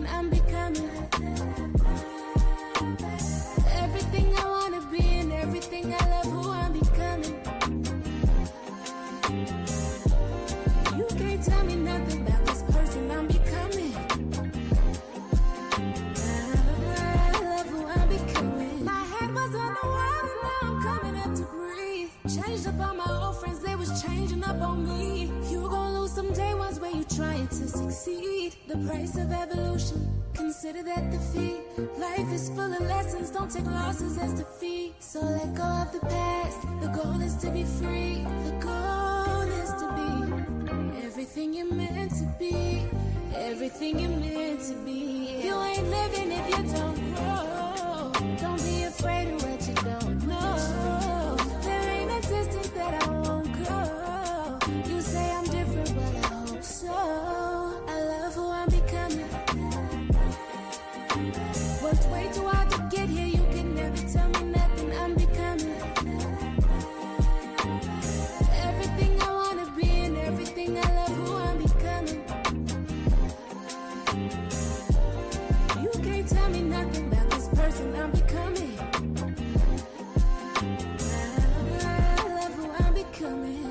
nothing, I'm becoming everything I wanna be and everything I love, who I'm becoming. You can't tell me nothing about this person I'm becoming. I love who I'm becoming. My head was on the wall and now I'm coming up to breathe. Changed up on my old friends, they was changing up on me. You gon' lose some day ones where you trying to succeed. The price of evolution, consider that defeat. Life is full of lessons, don't take losses as defeat. So let go of the past, the goal is to be free. The goal is to be everything you're meant to be. Everything you're meant to be. You ain't living if you don't grow. Don't be afraid of what you don't know. There ain't a distance that I won't go. You say I'm different, but I hope so. I love who I'm becoming. Worked way too hard to get here. You can never tell me nothing. I'm becoming everything I wanna be and everything I love, who I'm becoming. You can't tell me nothing about this person I'm becoming. I love who I'm becoming.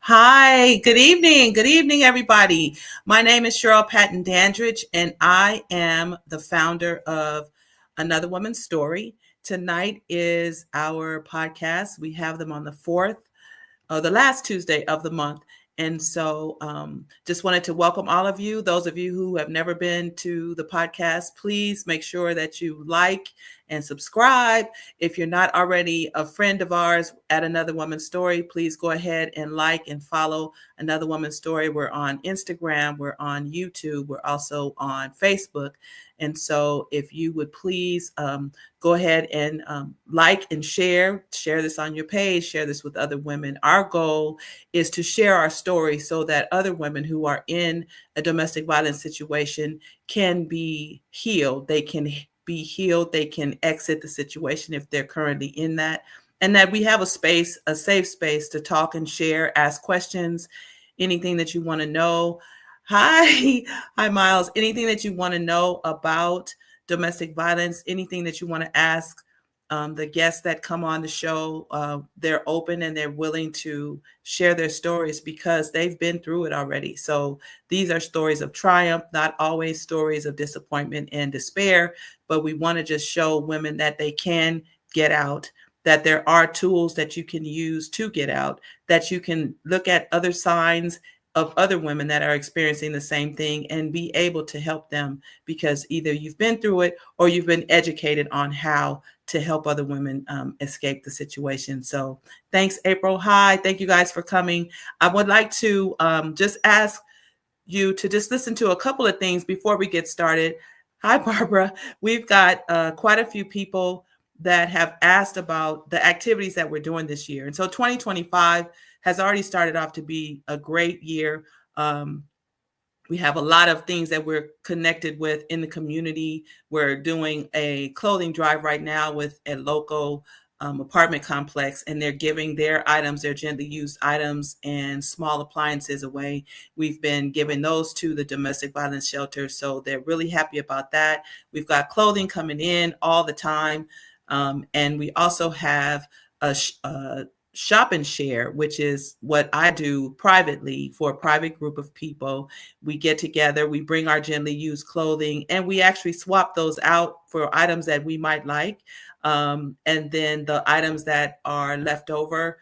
Hi, good evening. Good evening, everybody. My name is Cheryl Patton Dandridge, and I am the founder of Another Woman's Story. Tonight is our podcast. We have them on the 4th, the last Tuesday of the month. And so just wanted to welcome all of you. Those of you who have never been to the podcast, please make sure that you like and subscribe. If you're not already a friend of ours at Another Woman's Story, please go ahead and like and follow Another Woman's Story. We're on Instagram, we're on YouTube, we're also on Facebook. And so if you would please go ahead and like and share this on your page, share this with other women. Our goal is to share our story so that other women who are in a domestic violence situation can be healed. They can be healed. They can exit the situation if they're currently in that. And that we have a space, a safe space to talk and share, ask questions, anything that you want to know. Hi, Miles. Anything that you want to know about domestic violence, anything that you want to ask the guests that come on the show, they're open and they're willing to share their stories because they've been through it already. So these are stories of triumph, not always stories of disappointment and despair, but we want to just show women that they can get out, that there are tools that you can use to get out, that you can look at other signs of other women that are experiencing the same thing and be able to help them because either you've been through it or you've been educated on how to help other women escape the situation. So thanks, April. Hi, thank you guys for coming. I would like to just ask you to just listen to a couple of things before we get started. Hi, Barbara. We've got quite a few people that have asked about the activities that we're doing this year. And so 2025 has already started off to be a great year. We have a lot of things that we're connected with in the community. We're doing a clothing drive right now with a local apartment complex, and they're giving their items, their gently used items and small appliances away. We've been giving those to the domestic violence shelter, so they're really happy about that. We've got clothing coming in all the time, and we also have a shop and share, which is what I do privately for a private group of people. We get together, we bring our gently used clothing, and we actually swap those out for items that we might like. And then the items that are left over,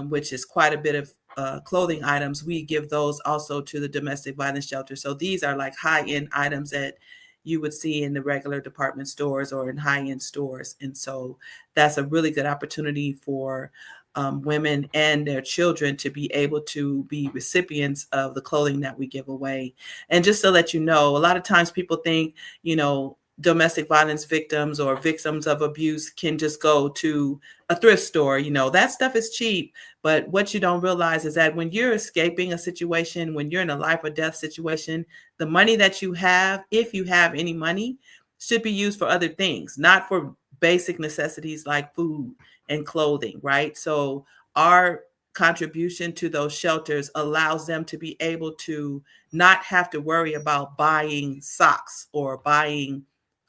which is quite a bit of clothing items, we give those also to the domestic violence shelter. So these are like high-end items that you would see in the regular department stores or in high-end stores. And so that's a really good opportunity for women and their children to be able to be recipients of the clothing that we give away. And just to let you know, a lot of times people think, domestic violence victims or victims of abuse can just go to a thrift store. That stuff is cheap. But what you don't realize is that when you're escaping a situation, when you're in a life or death situation, the money that you have, if you have any money, should be used for other things, not for basic necessities like food and clothing, right? So our contribution to those shelters allows them to be able to not have to worry about buying socks or buying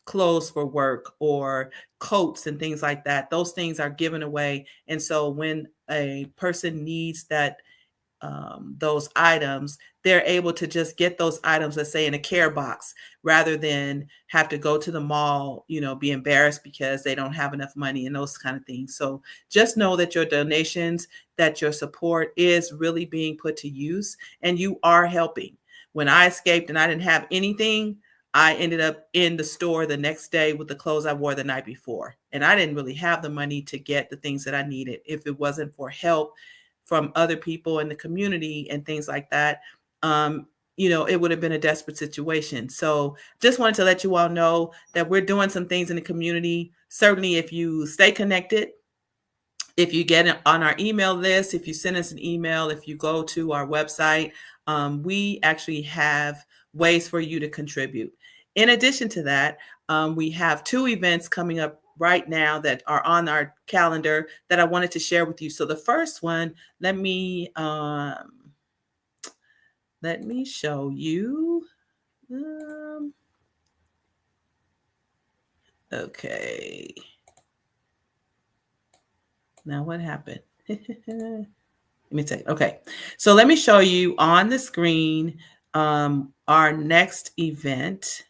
clothes for work or coats and things like that. Those things are given away. And so when a person needs those items, they're able to just get those items, let's say in a care box, rather than have to go to the mall, be embarrassed because they don't have enough money and those kind of things. So just know that your donations, that your support is really being put to use and you are helping. When I escaped and I didn't have anything, I ended up in the store the next day with the clothes I wore the night before. And I didn't really have the money to get the things that I needed. If it wasn't for help from other people in the community and things like that, it would have been a desperate situation. So just wanted to let you all know that we're doing some things in the community. Certainly, if you stay connected, if you get on our email list, if you send us an email, if you go to our website, we actually have ways for you to contribute. In addition to that, we have 2 events coming up right now that are on our calendar that I wanted to share with you. So the first one, let me show you. Okay. Now what happened? Let me take. Okay. So let me show you on the screen our next event.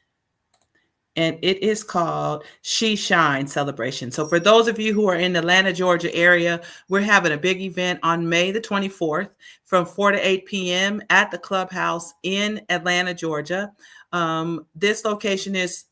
And it is called She Shines Celebration. So for those of you who are in the Atlanta, Georgia area, we're having a big event on May the 24th from 4 to 8 p.m. at the Clubhouse in Atlanta, Georgia. This location is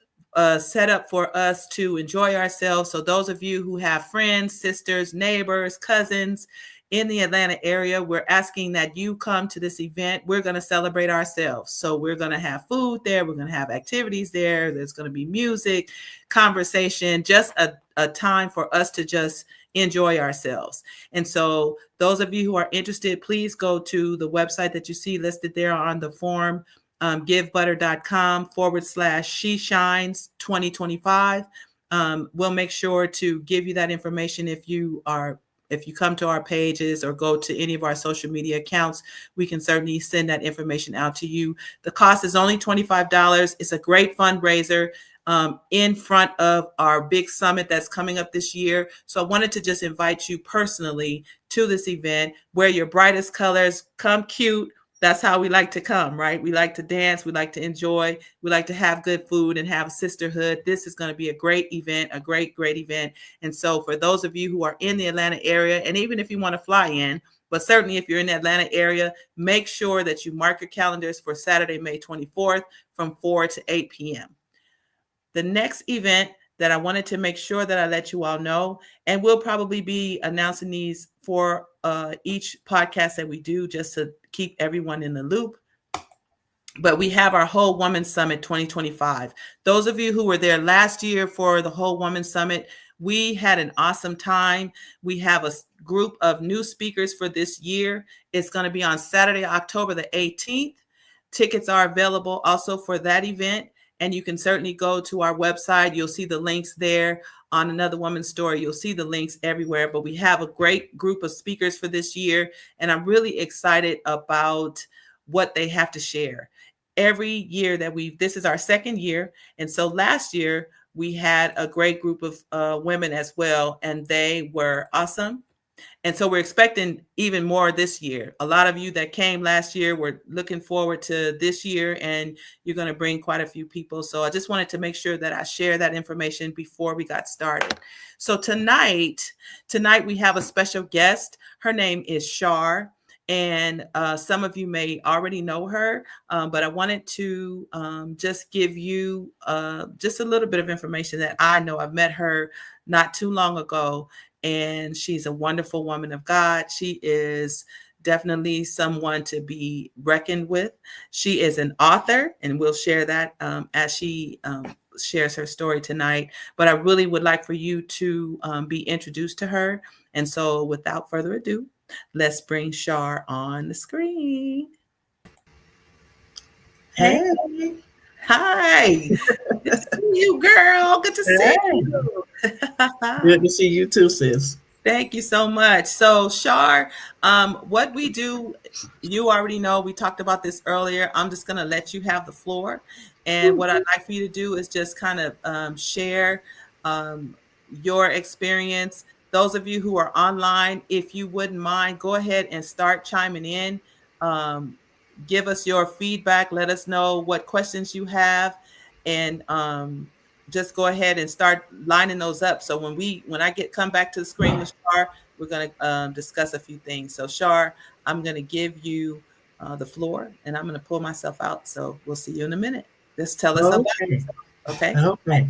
set up for us to enjoy ourselves. So those of you who have friends, sisters, neighbors, cousins in the Atlanta area, we're asking that you come to this event. We're going to celebrate ourselves. So we're going to have food there. We're going to have activities there. There's going to be music, conversation, just a time for us to just enjoy ourselves. And so those of you who are interested, please go to the website that you see listed there on the form, givebutter.com/She Shines 2025. We'll make sure to give you that information if you come to our pages or go to any of our social media accounts. We can certainly send that information out to you. The cost is only $25. It's a great fundraiser in front of our big summit that's coming up this year. So I wanted to just invite you personally to this event. Wear your brightest colors, come cute. That's how we like to come, right? We like to dance. We like to enjoy. We like to have good food and have sisterhood. This is going to be a great event, a great, great event. And so for those of you who are in the Atlanta area, and even if you want to fly in, but certainly if you're in the Atlanta area, make sure that you mark your calendars for Saturday, May 24th from 4 to 8 p.m. The next event that I wanted to make sure that I let you all know, and we'll probably be announcing these for each podcast that we do just to keep everyone in the loop. But we have our Whole Woman Summit 2025. Those of you who were there last year for the Whole Woman Summit, we had an awesome time. We have a group of new speakers for this year. It's going to be on Saturday, October the 18th. Tickets are available also for that event. And you can certainly go to our website. You'll see the links there. On Another Woman's Story, you'll see the links everywhere. But we have a great group of speakers for this year. And I'm really excited about what they have to share. Every year that this is our second year. And so last year, we had a great group of women as well. And they were awesome. And so we're expecting even more this year. A lot of you that came last year, we're looking forward to this year, and you're going to bring quite a few people. So I just wanted to make sure that I share that information before we got started. So tonight we have a special guest. Her name is Char, And some of you may already know her, but I wanted to just give you just a little bit of information that I know. I've met her not too long ago, and she's a wonderful woman of God. She is definitely someone to be reckoned with. She is an author, and we'll share that as she shares her story tonight. But I really would like for you to be introduced to her. And so, without further ado, let's bring Char on the screen. Hey, Hey, hi. Good to see you, girl. Good to see hey. you. Good to see you too, sis. Thank you so much. So, Shar, what we do, you already know, we talked about this earlier. I'm just going to let you have the floor. And what I'd like for you to do is just kind of share um, your experience. Those of you who are online, if you wouldn't mind, go ahead and start chiming in. Um, Give us your feedback. Let us know what questions you have. And just go ahead and start lining those up. So when I get come back to the screen with Shar, we're going to discuss a few things. So Shar, I'm going to give you the floor, and I'm going to pull myself out. So we'll see you in a minute. Just tell us about Okay, yourself, okay? okay.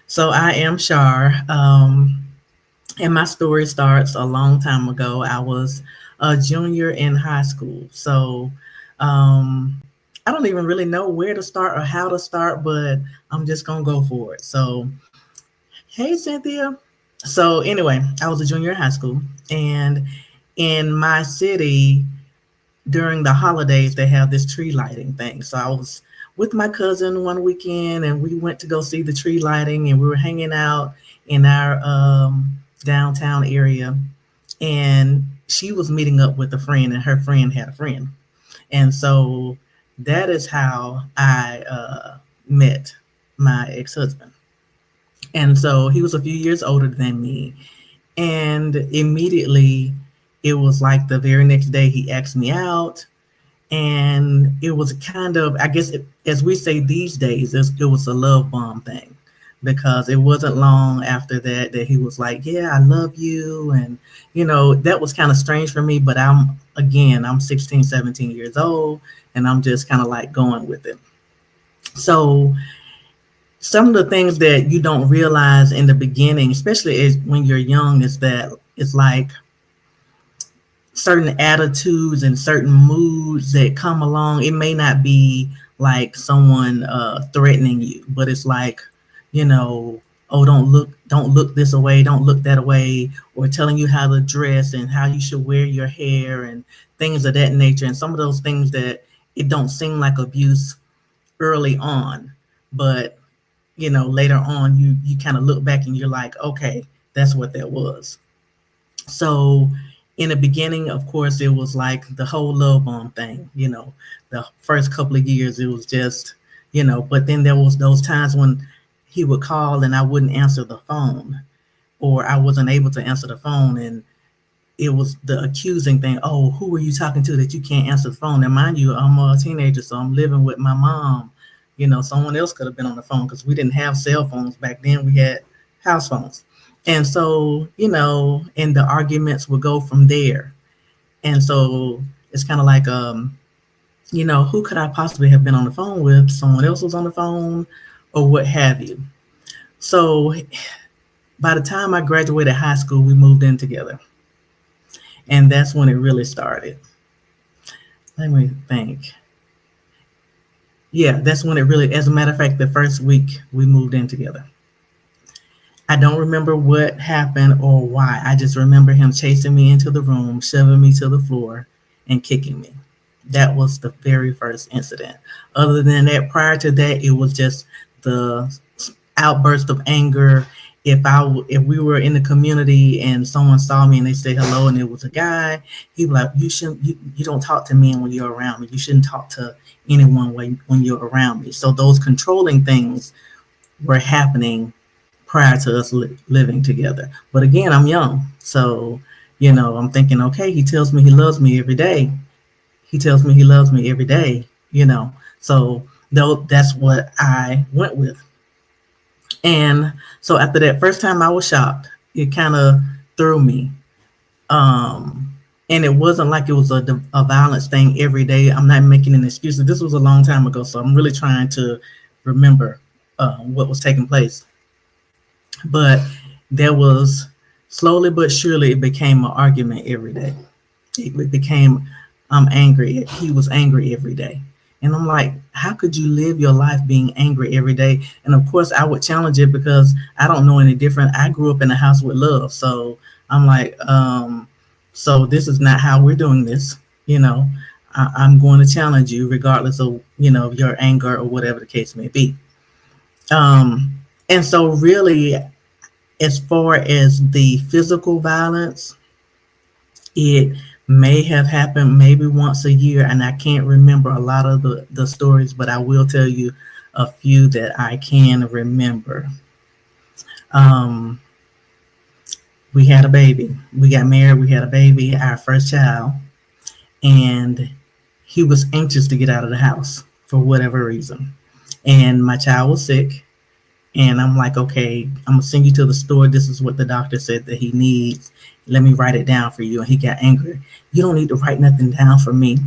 So I am Char, and my story starts a long time ago. I was a junior in high school, so um, I don't even really know where to start or how to start, but I'm just gonna go for it. So, hey, Cynthia. So anyway, I was a junior in high school, and in my city, during the holidays they have this tree lighting thing. So I was with my cousin one weekend and we went to go see the tree lighting and we were hanging out in our downtown area, and she was meeting up with a friend and her friend had a friend. And so that is how I met my ex-husband. And so he was a few years older than me, and immediately it was like the very next day he asked me out, and it was kind of, I guess as we say these days, it was a love bomb thing, because it wasn't long after that that he was like, yeah, I love you. And that was kind of strange for me, but I'm 16, 17 years old, and I'm just kind of like going with it. So some of the things that you don't realize in the beginning, especially when you're young, is that it's like certain attitudes and certain moods that come along. It may not be like someone threatening you, but it's like, you know, oh, don't look this away, don't look that away, or telling you how to dress and how you should wear your hair and things of that nature. And some of those things that it don't seem like abuse early on, but later on you kind of look back and you're like, okay, that's what that was. So in the beginning, of course, it was like the whole love bomb thing. The first couple of years, it was just, but then there was those times when he would call and I wouldn't answer the phone, or I wasn't able to answer the phone. And it was the accusing thing. Oh, who were you talking to that you can't answer the phone? And mind you, I'm a teenager, so I'm living with my mom. Someone else could have been on the phone because we didn't have cell phones back then. We had house phones. And so, and the arguments would go from there. And so it's kind of like, who could I possibly have been on the phone with? Someone else was on the phone or what have you. So by the time I graduated high school, we moved in together. And that's when it really started. Let me think. Yeah, that's when it really, as a matter of fact, the first week we moved in together. I don't remember what happened or why. I just remember him chasing me into the room, shoving me to the floor, and kicking me. That was the very first incident. Other than that, prior to that, it was just the outburst of anger. If we were in the community and someone saw me and they say hello and it was a guy, he'd be like, you don't talk to men when you're around me. You shouldn't talk to anyone when you're around me. So those controlling things were happening prior to us living together. But again, I'm young. So, I'm thinking, okay, he tells me he loves me every day. He tells me he loves me every day. So that's what I went with. And so after that first time I was shocked, it kind of threw me. Um, And it wasn't like it was a violence thing every day. I'm not making an excuse. This was a long time ago, so I'm really trying to remember what was taking place. But there was slowly but surely it became an argument every day. It became I'm angry. He was angry every day. And I'm like, how could you live your life being angry every day? And of course, I would challenge it because I don't know any different. I grew up in a house with love. So I'm like, so this is not how we're doing this. You know, I'm going to challenge you regardless of, your anger or whatever the case may be. And so, really, as far as the physical violence, it may have happened maybe once a year, and I can't remember a lot of the stories, but I will tell you a few that I can remember. Um, we had a baby. We got married. We had a baby, our first child, and he was anxious to get out of the house for whatever reason. And my child was sick, and I'm like, okay, I'm gonna send you to the store. This is what the doctor said that he needs. Let me write it down for you. And he got angry. You don't need to write nothing down for me.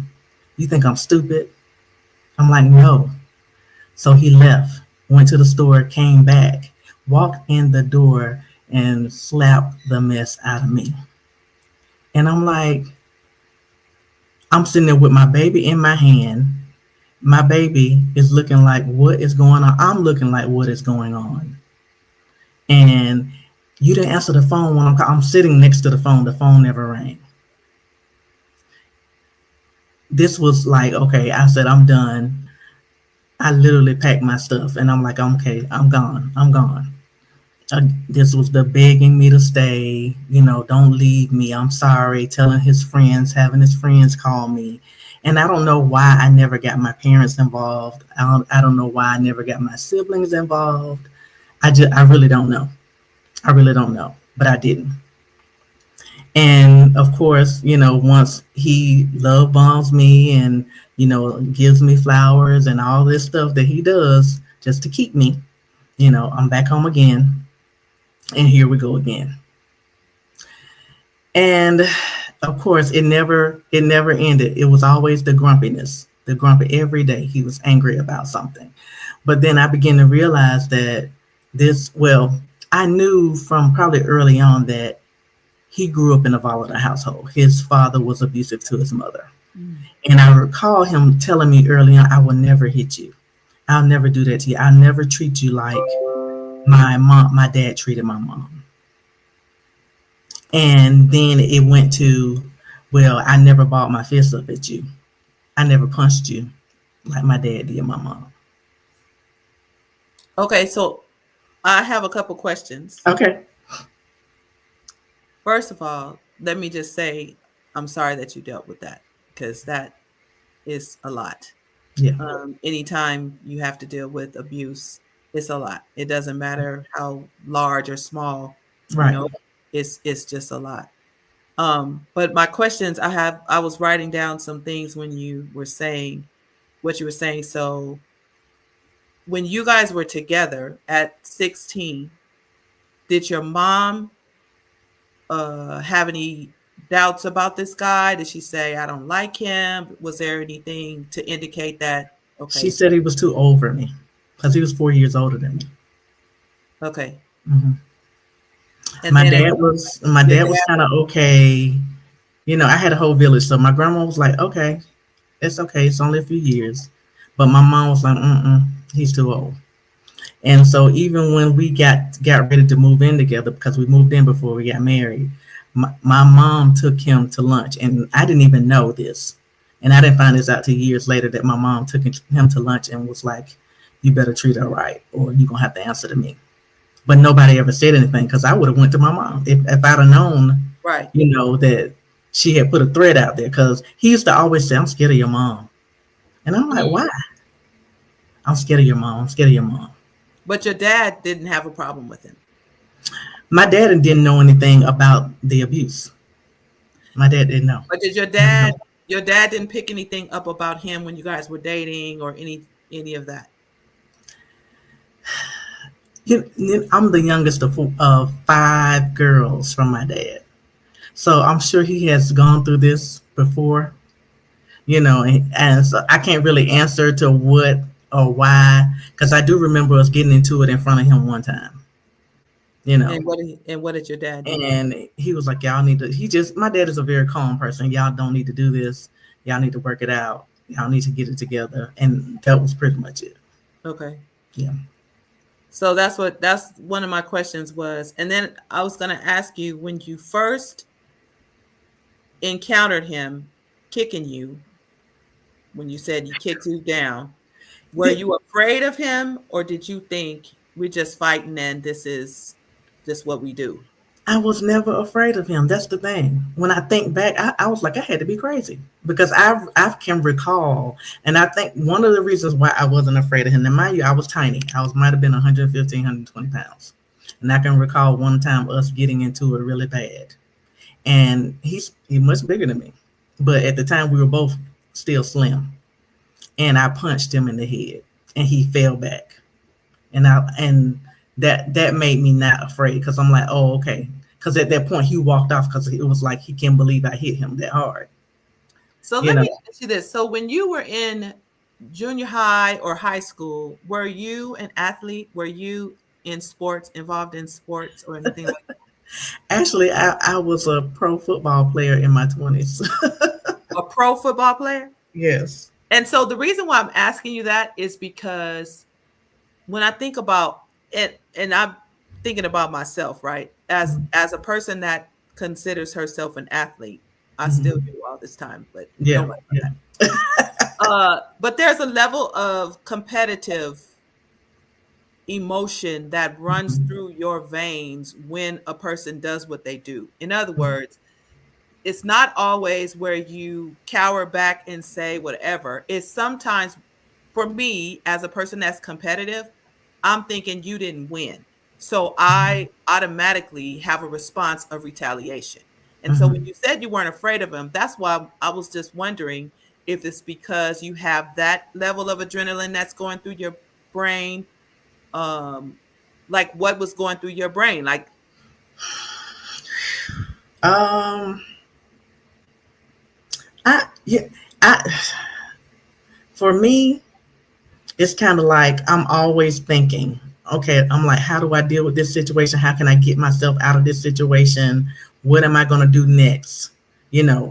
You think I'm stupid? I'm like, no. So he left, went to the store, came back, walked in the door, and slapped the mess out of me. And I'm like, I'm sitting there with my baby in my hand. My baby is looking like, what is going on? I'm looking like, what is going on? And you didn't answer the phone when I'm sitting next to the phone. The phone never rang. This was like, okay, I said, I'm done. I literally packed my stuff and I'm like, okay, I'm gone. I'm gone. This was the begging me to stay, don't leave me. I'm sorry, telling his friends, having his friends call me. And I don't know why I never got my parents involved. I don't know why I never got my siblings involved. I really don't know. I really don't know, but I didn't. And of course, once he love bombs me and, gives me flowers and all this stuff that he does just to keep me, I'm back home again. And here we go again. And of course, it never ended. It was always the grumpiness, the grumpy every day. He was angry about something. But then I began to realize that I knew from probably early on that he grew up in a volatile household. His father was abusive to his mother. Mm. And I recall him telling me early on, I will never hit you. I'll never do that to you. I'll never treat you like my dad treated my mom. And then it went to, I never balled my fist up at you. I never punched you like my dad did my mom. Okay, so I have a couple questions. Okay. First of all, let me just say I'm sorry that you dealt with that because that is a lot. Yeah. Anytime you have to deal with abuse, it's a lot. It doesn't matter how large or small, right. It's just a lot. But my questions, I was writing down some things when you were saying what you were saying. So when you guys were together at 16, did your mom have any doubts about this guy? Did she say, I don't like him? Was there anything to indicate that? Okay. She said he was too old for me because he was 4 years older than me. Okay. Mm-hmm. And my dad was kind of okay. I had a whole village, so my grandma was like, okay, it's okay. It's only a few years. But my mom was like, he's too old. And so even when we got ready to move in together, because we moved in before we got married, my mom took him to lunch. And I didn't even know this. And I didn't find this out till years later that my mom took him to lunch and was like, you better treat her right or you're going to have to answer to me. But nobody ever said anything because I would have went to my mom if I'd have known, right, that she had put a threat out there. Because he used to always say, I'm scared of your mom. And I'm like, why? I'm scared of your mom. I'm scared of your mom. But your dad didn't have a problem with him. My dad didn't know anything about the abuse. My dad didn't know. But did your dad didn't pick anything up about him when you guys were dating or any of that? I'm the youngest of 5 girls from my dad. So I'm sure he has gone through this before, and so I can't really answer to what or why, because I do remember us getting into it in front of him one time, you know, And what did your dad do? and he was like, "Y'all need to." My dad is a very calm person. Y'all don't need to do this. Y'all need to work it out. Y'all need to get it together, and that was pretty much it. Okay. Yeah. So that's one of my questions was. And then I was going to ask you, when you first encountered him kicking you, when you said you kicked you down, were The- you afraid of him, or did you think we're just fighting and this is just what we do? I was never afraid of him. That's the thing. When I think back, I was like, I had to be crazy because I can recall, and I think one of the reasons why I wasn't afraid of him. Now, mind you, I was tiny. I was might have been 115, 120 pounds, and I can recall one time us getting into it really bad. And he's much bigger than me, but at the time we were both still slim, and I punched him in the head, and he fell back, and that made me not afraid because I'm like, oh, okay. Because at that point he walked off because it was like he can't believe I hit him that hard. So You let know, me ask you this. So when you were in junior high or high school, were you an athlete? Were you in sports, involved in sports or anything like actually, I was a pro football player in my 20s. that? A pro football player? Yes. And so the reason why I'm asking you that is because when I think about it, and I'm thinking about myself, right? As a person that considers herself an athlete, I still Hmm. do all this time, but don't Yeah. worry about Yeah. that. But there's a level of competitive emotion that runs Hmm. through your veins when a person does what they do. In other words, it's not always where you cower back and say whatever. It's sometimes, for me as a person that's competitive, I'm thinking you didn't win. So I automatically have a response of retaliation. And so when Hmm. you said you weren't afraid of him, that's why I was just wondering if it's because you have that level of adrenaline that's going through your brain. Um, like what was going through your brain? Like, Um, I yeah, I for me, it's kind of like I'm always thinking, okay, I'm like, how do I deal with this situation? How can I get myself out of this situation? What am I going to do next?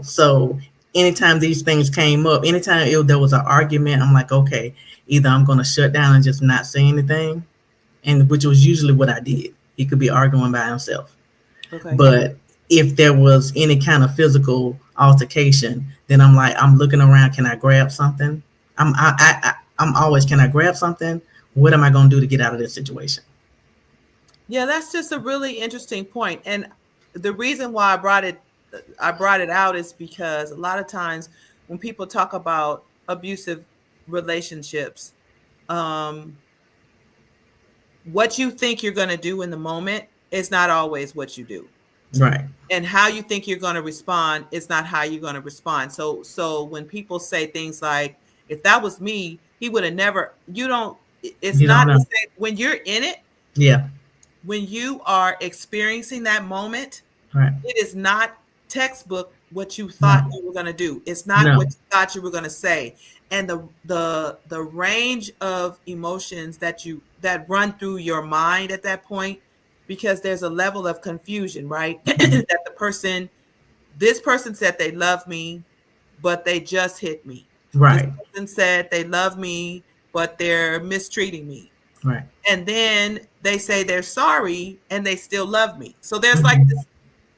So anytime these things came up, anytime there was an argument, I'm like, okay, either I'm going to shut down and just not say anything, and which was usually what I did. He could be arguing by himself. okay. But if there was any kind of physical altercation, then I'm like, I'm looking around. Can I grab something? I'm always, can I grab something? What am I going to do to get out of this situation? Yeah, that's just a really interesting point. And the reason why I brought it out is because a lot of times when people talk about abusive relationships, um, what you think you're going to do in the moment is not always what you do. Right. And how you think you're going to respond is not how you're going to respond. So when people say things like, if that was me, he would have never, you don't, it's You don't not the know. same when you're in it, Yeah. when you are experiencing that moment. Right. It is not textbook what you thought No. you were going to do. It's not No. what you thought you were going to say. And the range of emotions that run through your mind at that point, because there's a level of confusion, right? Mhm. That this person said they love me, but they just hit me. This Right. person said they love me, but they're mistreating me. Right. And then they say they're sorry and they still love me. So there's like Hmm. this,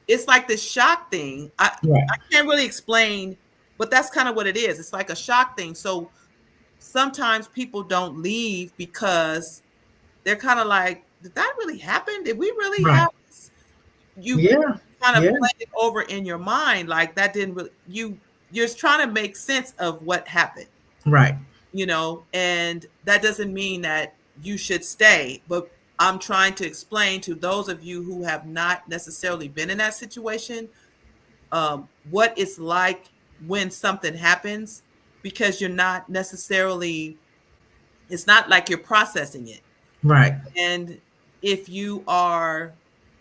it's like this shock thing. Right. I can't really explain, but that's kind of what it is. It's like a shock thing. So sometimes people don't leave because they're kind of like, did that really happen? Did we really Right. have this? You Yeah. kind of Yeah. play it over in your mind like that didn't really, you're trying to make sense of what happened, Right. and that doesn't mean that you should stay, but I'm trying to explain to those of you who have not necessarily been in that situation, what it's like when something happens, because you're not necessarily, it's not like you're processing it. Right. And if you are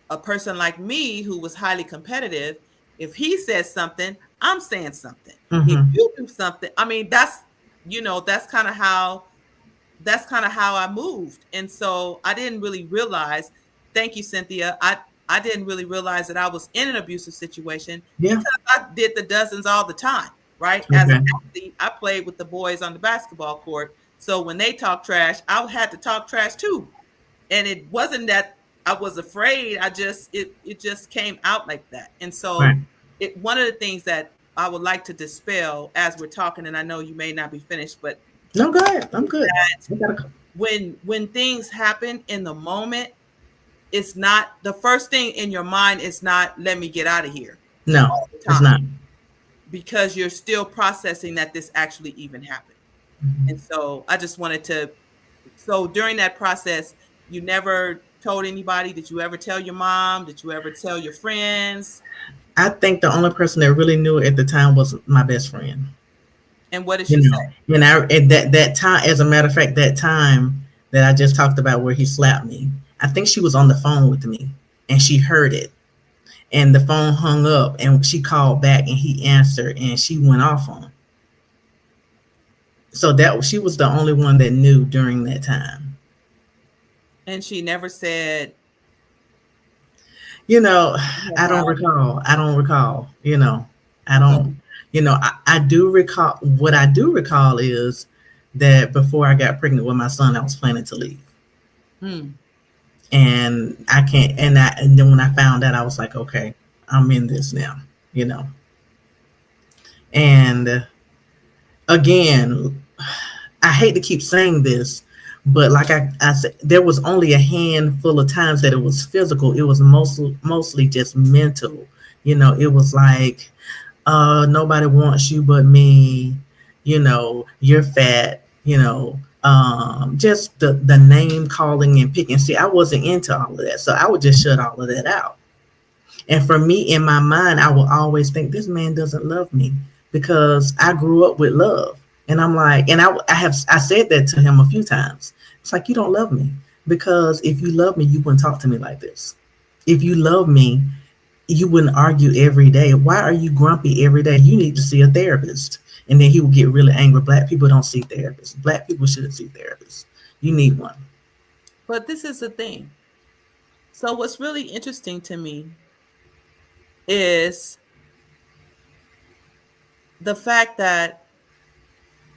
a person like me who was highly competitive, If he says something, I'm saying something. If Mm-hmm. you do something, I mean, that's kind of how I moved. And so I didn't really realize, thank you, Cynthia. I didn't really realize that I was in an abusive situation Yeah. because I did the dozens all the time, right? As an Okay. athlete, I played with the boys on the basketball court. So when they talk trash, I had to talk trash too. And it wasn't that I was afraid. It just came out like that. And Right. so one of the things that I would like to dispel as we're talking, and I know you may not be finished, but No, go ahead. I'm good. I gotta, when things happen in the moment, it's not the first thing in your mind is not let me get out of here no, all the it's time, not. because you're still processing that this actually even happened. And so I just wanted to, so during that process, you never told anybody? Did you ever tell your mom? Did you ever tell your friends? I think the only person that really knew it at the time was my best friend. And what did You she say? know, and I at that time, as a matter of fact, that time that I just talked about where he slapped me, I think she was on the phone with me and she heard it, and the phone hung up, and she called back and he answered and she went off on him. So that she was the only one that knew during that time. And she never said You know, you had I don't violence. recall. I don't recall. You know, I Okay. don't. You know, I do recall. What I do recall is that before I got pregnant with my son, I was planning to leave, Hmm. and I can't. And then when I found out, I was like, okay, I'm in this now. You know, and again, I hate to keep saying this, but like I said, there was only a handful of times that it was physical. It was mostly just mental. You know, it was like, nobody wants you but me. You know, you're fat. You know, just the name calling and picking. See, I wasn't into all of that, so I would just shut all of that out. And for me, in my mind, I will always think this man doesn't love me because I grew up with love. And I'm like, and I said that to him a few times. It's like, you don't love me because if you love me, you wouldn't talk to me like this. If you love me, you wouldn't argue every day. Why are you grumpy every day? You need to see a therapist. And then he would get really angry. Black people don't see therapists. Black people shouldn't see therapists. You need one. But this is the thing. So what's really interesting to me is the fact that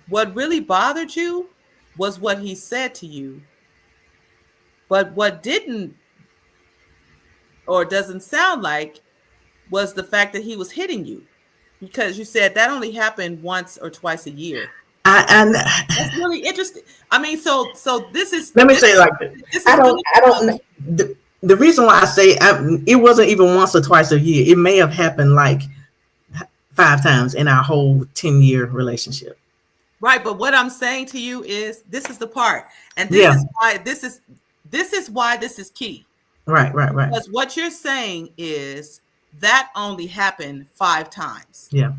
what really bothered you was what he said to you, but what didn't or doesn't sound like was the fact that he was hitting you, because you said that only happened once or twice a year. That's I really interesting. I mean, so let me say it like this. this is really I don't know. The reason why I say it wasn't even once or twice a year. It may have happened like 5 times in our whole 10-year relationship. right. But what I'm saying to you is this is the part, and Yeah. this is why this is key. Right. Right. Right. Because what you're saying is that only happened 5 times. Yeah.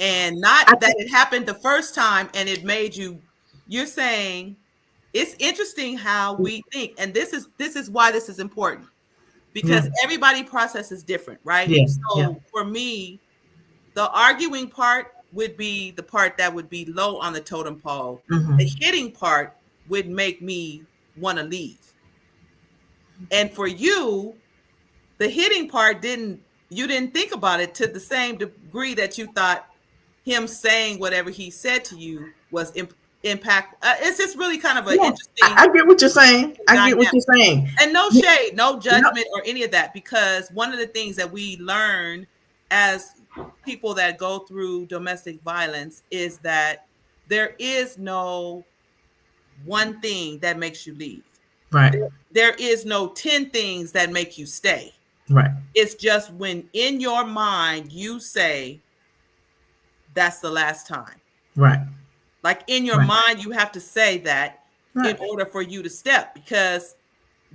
And not I that think. it happened the first time and it made you, you're saying it's interesting how we think. And this is why this is important, Yeah. because everybody process is different, right? Yeah. Yeah. So for me, the arguing part would be the part that would be low on the totem pole. The Hmm. hitting part would make me want to leave. And for you, the hitting part you didn't think about it to the same degree that you thought him saying whatever he said to you was impact. It's just really kind of an Yeah. interesting I get what you're saying. I get what dynamic. you're saying. And no Yeah. shade, no No. judgment or any of that, because one of the things that we learn as people that go through domestic violence is that there is no one thing that makes you leave. Right. There is no 10 things that make you stay. Right. It's just when in your mind you say, that's the last time. Right. Like in your Right. mind, you have to say that in Right. order for you to step, because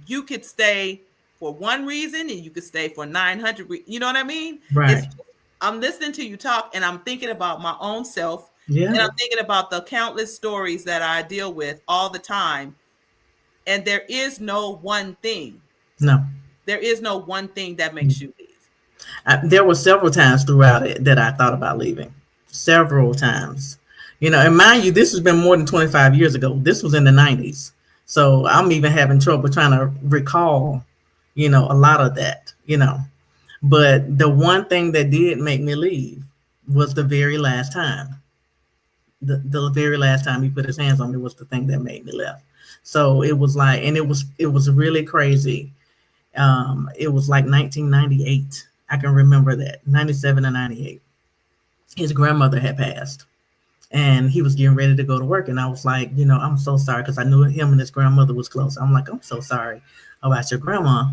you could stay for one reason and you could stay for 900. You know what I mean? Right. It's I'm listening to you talk and I'm thinking about my own self, Yeah. and I'm thinking about the countless stories that I deal with all the time. And there is no one thing. No. There is no one thing that makes you leave. There were several times throughout it that I thought about leaving. Several times. And mind you, this has been more than 25 years ago. This was in the 90s. So I'm even having trouble trying to recall, a lot of that. But the one thing that did make me leave was the very last time. The very last time he put his hands on me was the thing that made me left. So it was like, and it was really crazy. It was like 1998. I can remember that 97 and 98. His grandmother had passed, and he was getting ready to go to work. And I was like, I'm so sorry, because I knew him and his grandmother was close. I'm like, I'm so sorry about your grandma.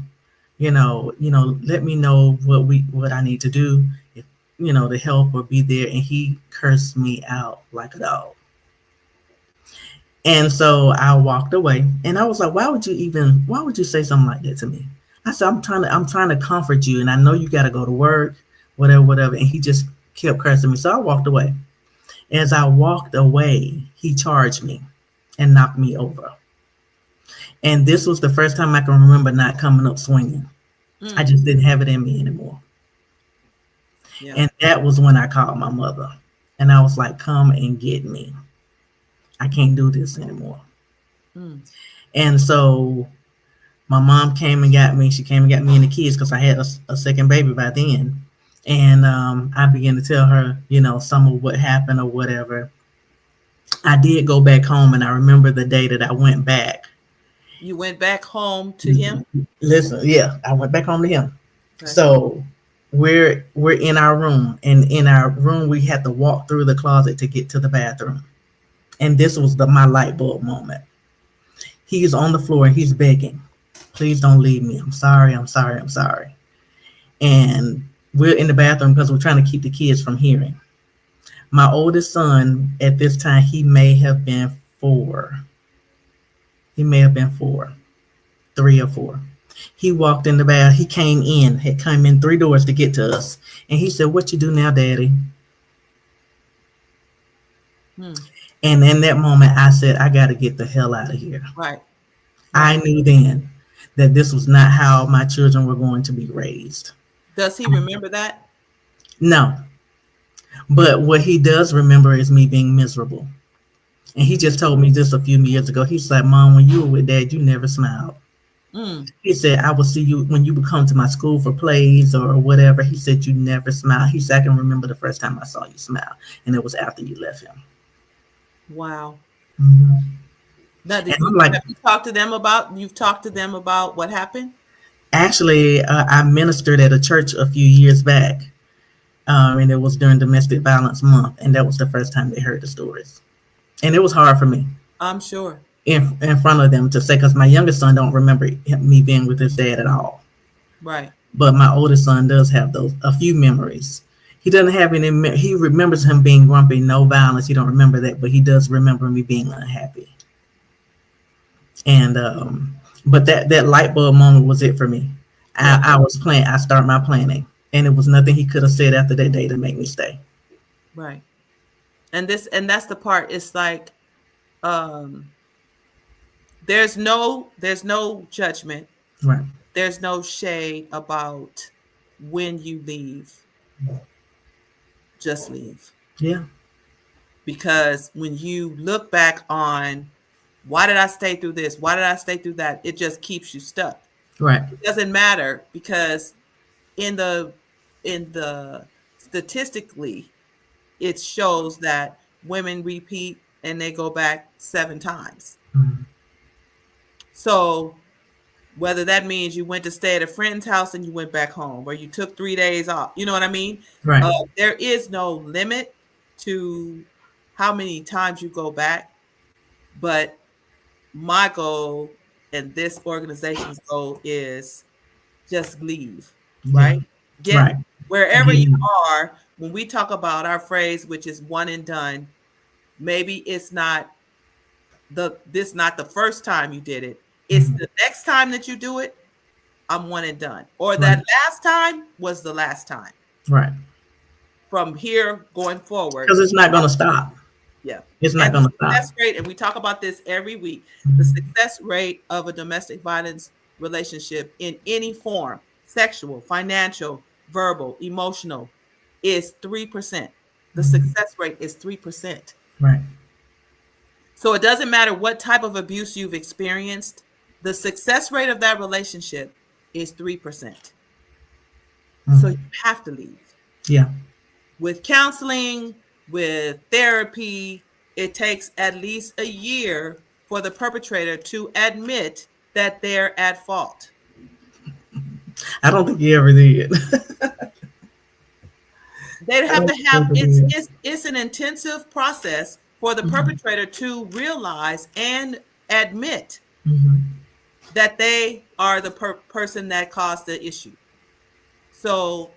Let me know what I need to do, if, to help or be there. And he cursed me out like a dog. And so I walked away, and I was like, why would you say something like that to me? I said, I'm trying to comfort you, and I know you got to go to work, whatever, whatever. And he just kept cursing me. So I walked away. As I walked away, he charged me and knocked me over. And this was the first time I can remember not coming up swinging. I just didn't have it in me anymore. Yeah. And that was when I called my mother, and I was like, come and get me. I can't do this anymore. And so my mom came and got me. She came and got me and the kids, because I had a second baby by then. And I began to tell her, some of what happened or whatever. I did go back home, and I remember the day that I went back. You went back home to him? Listen, yeah, I went back home to him. Okay. So we're in our room, and in our room we had to walk through the closet to get to the bathroom. And this was my light bulb moment. He's on the floor and he's begging, please don't leave me. I'm sorry, I'm sorry, I'm sorry. And we're in the bathroom because we're trying to keep the kids from hearing. My oldest son at this time, he may have been 4. He may have been 4, 3 or 4. He walked in the bath. He had come in 3 doors to get to us. And he said, what you do now, Daddy? And in that moment, I said, I got to get the hell out of here. Right. I knew then that this was not how my children were going to be raised. Does he remember that? No. But what he does remember is me being miserable. And he just told me this a few years ago. He's like, Mom, when you were with Dad, you never smiled. He said, I will see you when you would come to my school for plays or whatever. He said, you never smile. He said, I can remember the first time I saw you smile. And it was after you left him. Wow. Now, have you talked to them about what happened? Actually, I ministered at a church a few years back, and it was during Domestic Violence Month, and that was the first time they heard the stories. And it was hard for me. I'm sure. In front of them to say, because my youngest son don't remember me being with his dad at all. Right. But my oldest son does have a few memories. He doesn't have any. He remembers him being grumpy, no violence. He don't remember that, but he does remember me being unhappy. And but that light bulb moment was it for me. I was planning. I started my planning, and it was nothing he could have said after that day to make me stay. Right. And that's the part. It's like, there's no judgment. Right. There's no shade about when you leave. Just leave. Yeah. Because when you look back on, why did I stay through this? Why did I stay through that? It just keeps you stuck. Right. It doesn't matter, because in the statistically, it shows that women repeat and they go back 7 times. So whether that means you went to stay at a friend's house and you went back home, or you took 3 days off, you know what I mean? Right. There is no limit to how many times you go back. But my goal and this organization's goal is just leave, right? Get wherever you are. When we talk about our phrase, which is one and done, maybe it's not the first time you did it. It's the next time that you do it, I'm one and done. Or that last time was the last time. Right. From here going forward. Because it's not going to stop. Yeah. It's not going to stop. Success rate, and we talk about this every week, the success rate of a domestic violence relationship in any form, sexual, financial, verbal, emotional, is 3%. The Mhm. success rate is 3%. Right. So it doesn't matter what type of abuse you've experienced, the success rate of that relationship is 3%. So you Mhm. have to leave. Yeah. With counseling, with therapy, it takes at least a year for the perpetrator to admit that they're at fault. I don't think he ever did. They'd I have don't to think he have ever did. it's an intensive process for the Mhm. perpetrator to realize and admit Mhm. that they are the person that caused the issue. So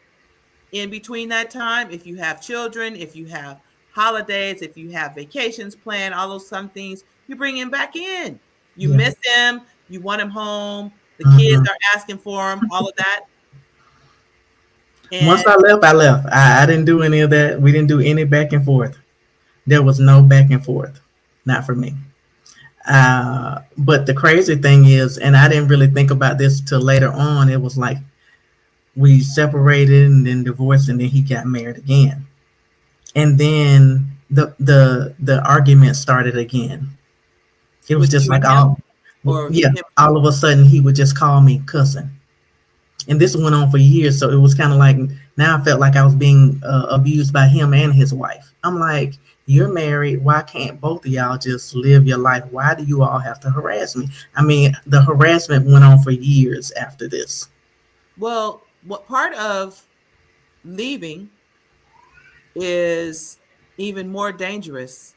in between that time, if you have children, if you have holidays, if you have vacations planned, all those some things, you bring him back in. You Yeah. miss him, you want him home, the kids Mhm. are asking for him, all of that. Once And I left, I left. I didn't do any of that. We didn't do any back and forth. There was no back and forth. Not for me. But the crazy thing is, and I didn't really think about this till later on. It was like we separated and then divorced, and then he got married again. And then the argument started again. It was with just you like and him, all, or yeah, him and you. all of a sudden he would just call me cousin. And this went on for years, so it was kind of like now I felt like I was being abused by him and his wife. I'm like, you're married. Why can't both of y'all just live your life? Why do you all have to harass me? I mean, the harassment went on for years after this. Well, what part of leaving is even more dangerous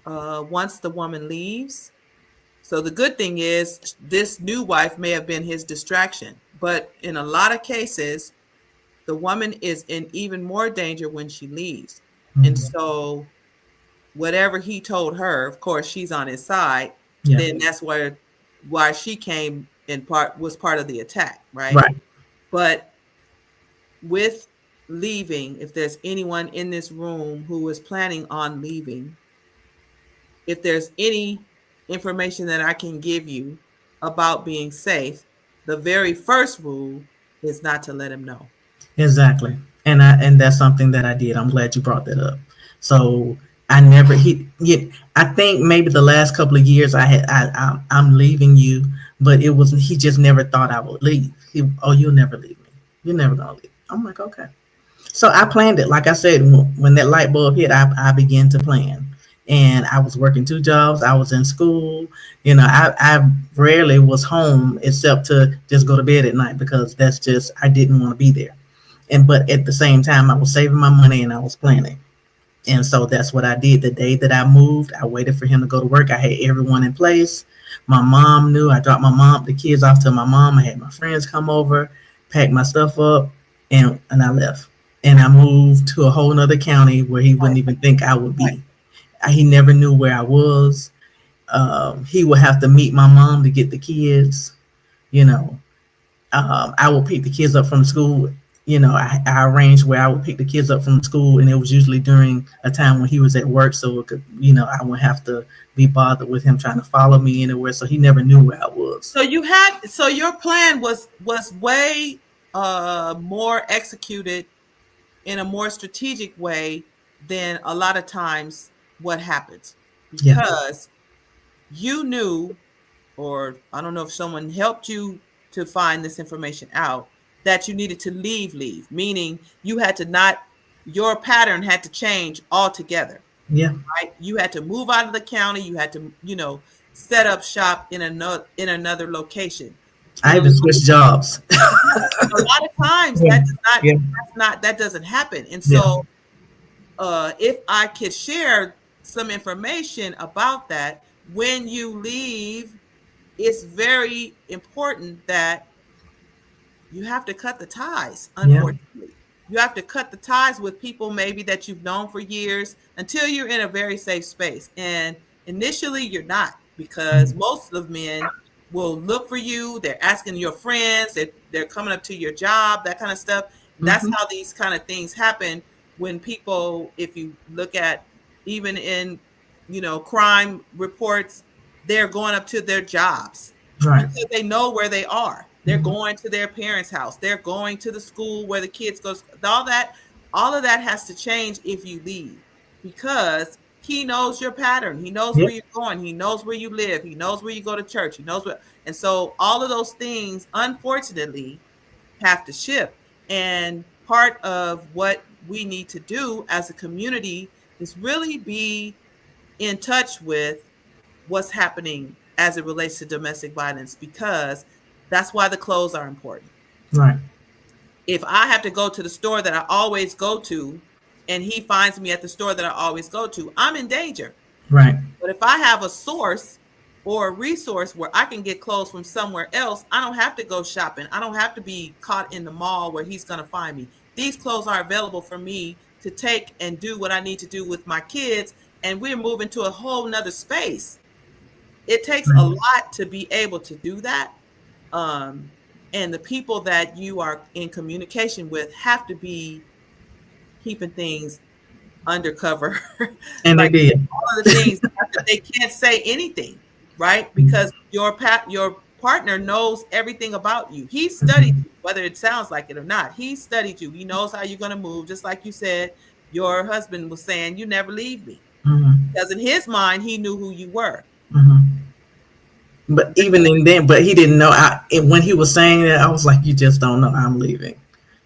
once the woman leaves. So the good thing is this new wife may have been his distraction, but in a lot of cases, the woman is in even more danger when she leaves. And Mhm. so whatever he told her, of course, she's on his side. Yeah. Then that's why she came in part was part of the attack, right? Right. But with leaving, if there's anyone in this room who is planning on leaving, if there's any information that I can give you about being safe, the very first rule is not to let him know. Exactly. And that's something that I did. I'm glad you brought that up. So I never I think maybe the last couple of years I'm leaving you, but it was he just never thought I would leave. Oh, you'll never leave me. You're never gonna leave. I'm like, okay. So I planned it. Like I said, when that light bulb hit, I began to plan. And I was working two jobs. I was in school. I rarely was home except to just go to bed at night because that's just I didn't want to be there. And but at the same time, I was saving my money and I was planning. And so that's what I did. The day that I moved, I waited for him to go to work. I had everyone in place. My mom knew. I dropped the kids off to my mom. I had my friends come over, packed my stuff up, and I left. And I moved to a whole nother county where he wouldn't even think I would Right. be. He never knew where I was. He would have to meet my mom to get the kids. You know, I would pick the kids up from school. I arranged where I would pick the kids up from school, and it was usually during a time when he was at work, so it could, I wouldn't have to be bothered with him trying to follow me anywhere. So he never knew where I was. So your plan was way more executed in a more strategic way than a lot of times what happens, Yeah, because you knew, or I don't know if someone helped you to find this information out, that you needed to leave, meaning you had to not, your pattern had to change altogether, yeah. right? You had to move out of the county, you had to, set up shop in another location. I And even switched jobs. a lot of times Yeah, yeah, that doesn't happen. And yeah, so if I could share some information about that, when you leave, it's very important that you have to cut the ties, yeah. unfortunately. You have to cut the ties with people maybe that you've known for years until you're in a very safe space. And initially, you're not, because Mhm. most of men will look for you. They're asking your friends, they're coming up to your job, that kind of stuff. And that's Mhm. how these kind of things happen when people, if you look at even in, crime reports, they're going up to their jobs Right. because they know where they are. They're going to their parents' house. They're going to the school where the kids go. All of that has to change if you leave, because he knows your pattern. He knows where Yep. you're going. He knows where you live. He knows where you go to church. He knows what. And so all of those things, unfortunately, have to shift. And part of what we need to do as a community is really be in touch with what's happening as it relates to domestic violence, because that's why the clothes are important. Right. If I have to go to the store that I always go to and he finds me at the store that I always go to, I'm in danger. Right. But if I have a source or a resource where I can get clothes from somewhere else, I don't have to go shopping. I don't have to be caught in the mall where he's going to find me. These clothes are available for me to take and do what I need to do with my kids. And we're moving to a whole nother space. It takes a Right. lot to be able to do that. Um, and the people that you are in communication with have to be keeping things undercover. And they Like did. all of the things that they can't say anything, right? Because your partner knows everything about you. He studied Mhm. you, whether it sounds like it or not. He studied you. He knows how you're going to move. Just like you said, your husband was saying, "You never leave me," Mhm. because in his mind, he knew who you were. Mhm. But And even in then, but he didn't know. When he was saying that, I was like, "You just don't know I'm leaving,"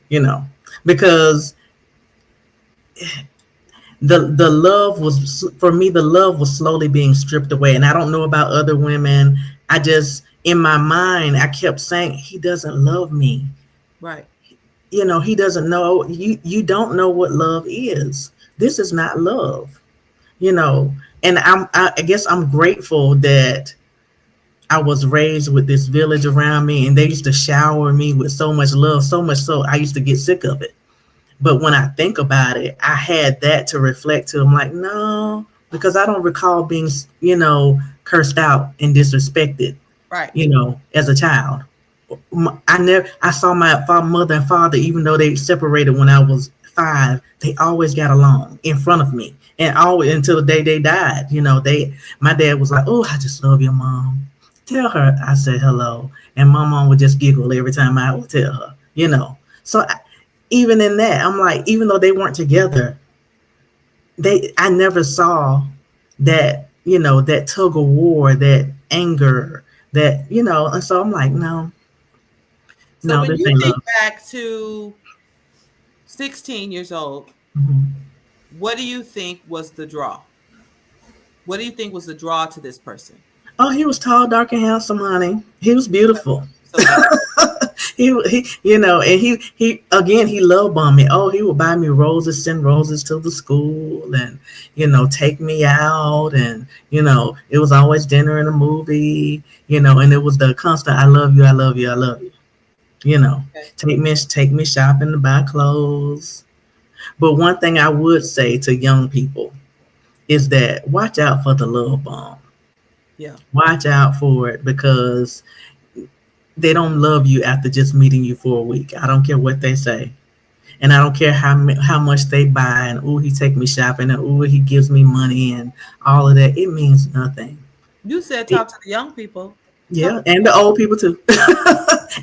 you know, because the love was for me. The love was slowly being stripped away, and I don't know about other women. I just in my mind, I kept saying, "He doesn't love me." right, He doesn't know. You don't know what love is. This is not love. You know, and I guess I'm grateful that I was raised with this village around me, and they used to shower me with so much love, so much so I used to get sick of it. But when I think about it, I had that to reflect to. I'm like, no, because I don't recall being, cursed out and disrespected, right. as a child. I never. I saw my mother and father, even though they separated when I was 5. They always got along in front of me, and always until the day they died. My dad was like, "Oh, I just love your mom. Tell her I said hello," and my mom would just giggle every time I would tell her. So even in that, I'm like, even though they weren't together, I never saw that tug of war, that anger, and so I'm like, no, So no, when this you ain't think love. back to 16 years old, Mhm. what do you think was the draw? What do you think was the draw to this person? Oh, he was tall, dark, and handsome, honey. He was beautiful. So beautiful. And he again, he love bombed me. Oh, he would buy me roses, send roses to the school, and take me out, and it was always dinner and a movie, and it was the constant, I love you, I love you, I love you. You know, Okay. take me shopping to buy clothes. But one thing I would say to young people is that watch out for the love bomb. Yeah. Watch out for it, because they don't love you after just meeting you for a week. I don't care what they say. And I don't care how much they buy, and he take me shopping, and he gives me money, and all of that. It means nothing. You said It, talk to the young people. Talk yeah, to the and the young old people. people too.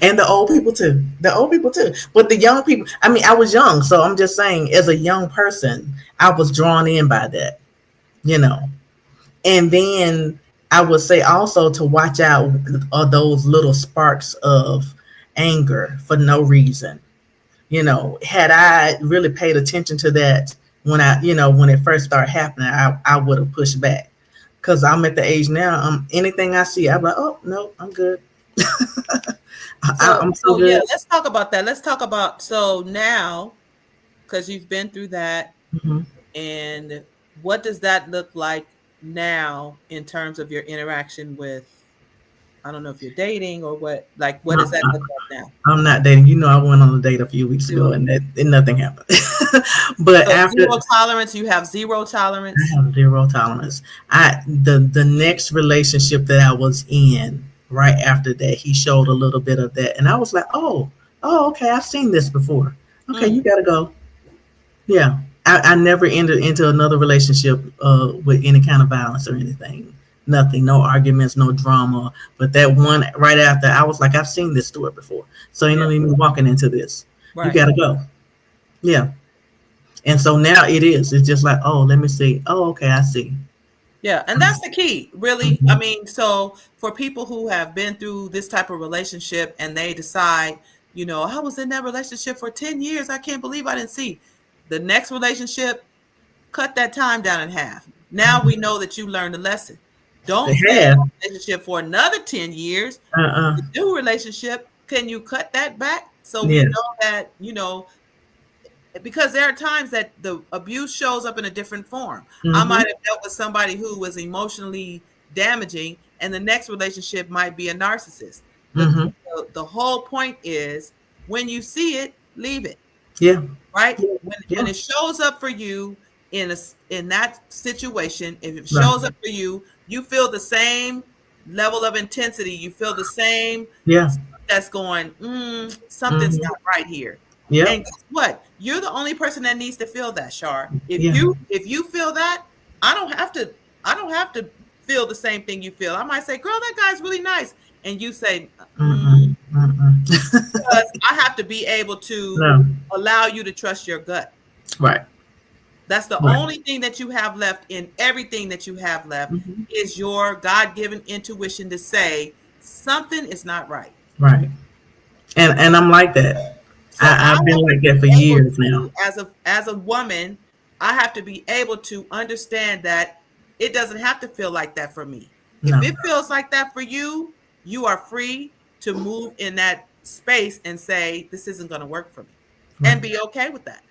And the old people too. The old people too. But the young people, I mean, I was young, so I'm just saying, as a young person, I was drawn in by that, you know. And then I would say also to watch out of those little sparks of anger for no reason. Had I really paid attention to that when it first started happening, I would have pushed back. Because I'm at the age now, anything I see, I'm like, oh, no, I'm good. So, I'm so so yeah, good. let's talk about that. Let's talk about so now, because you've been through that, Hmm. and what does that look like now in terms of your interaction with, I don't know if you're dating or what, like, what does that look like now? I'm not dating. I went on a date a few weeks ago, Zero. and nothing happened. But So after, zero tolerance, you have zero I tolerance. have zero tolerance. The next relationship that I was in, right after that, he showed a little bit of that, and I was like, oh, okay, I've seen this before. Okay, Mm, you gotta go. Yeah, I never entered into another relationship with any kind of violence or anything. Nothing, no arguments, no drama. But that one right after, I was like, I've seen this story before. So you Yeah. don't need me walking into this. You Right. gotta go. Yeah. And so now it is. It's just like, oh, let me see. Oh, okay, I see. Yeah, and that's the key, really. I Mhm. mean, so for people who have been through this type of relationship and they decide, I was in that relationship for 10 years. I can't believe I didn't see. The next relationship, cut that time down in half. Now we know that you learned a lesson. They Don't stay in have. a relationship for another 10 years. Uh-uh. The new relationship, can you cut that back so we Yes. know that, because there are times that the abuse shows up in a different form. I might Mm-hmm. have dealt with somebody who was emotionally damaging, and the next relationship might be a narcissist. The, Mm-hmm. the whole point is when you see it, leave it, Yeah. right? Yeah. When Yeah. it shows up for you in that situation, if it Right. shows up for you, you feel the same level of intensity. You feel the same Yeah. that's going, something's Mm-hmm. not right here. And Yep. guess what? You're the only person that needs to feel that, Shar. If Yeah. you feel that, I don't have to I don't have to feel the same thing you feel. I might say, "Girl, that guy's really nice," and you say, Mm-mm. Mm-mm. because I have to be able to No. allow you to trust your gut. Right. That's the Right. only thing that you have left in everything that you have left Mm-hmm. is your God-given intuition to say something is not right. Right. And I'm like that. So I I've been have to like be that for able years now. to, as a woman, I have to be able to understand that it doesn't have to feel like that for me. If No. it feels like that for you, you are free to move in that space and say, this isn't going to work for me, and Right. be okay with that.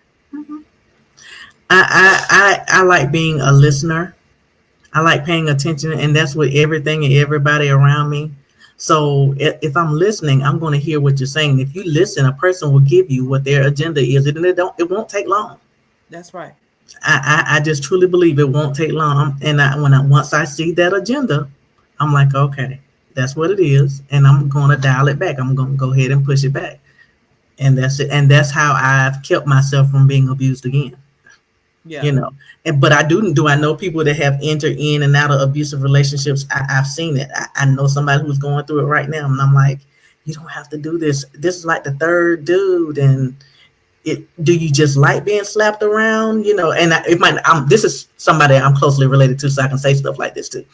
I like being a listener. I like paying attention, and that's with everything and everybody around me. So if I'm listening, I'm going to hear what you're saying. If you listen, a person will give you what their agenda is, and it won't take long. That's right. I just truly believe it won't take long. And once I see that agenda, I'm like, okay, that's what it is, and I'm going to dial it back. I'm going to go ahead and push it back, and that's it. And that's how I've kept myself from being abused again. you Yeah. know but I know people that have entered in and out of abusive relationships. I've seen it. I know somebody who's going through it right now, and I'm like, you don't have to do this is like the third dude. And do you just like being slapped around? And this is somebody I'm closely related to, so I can say stuff like this too.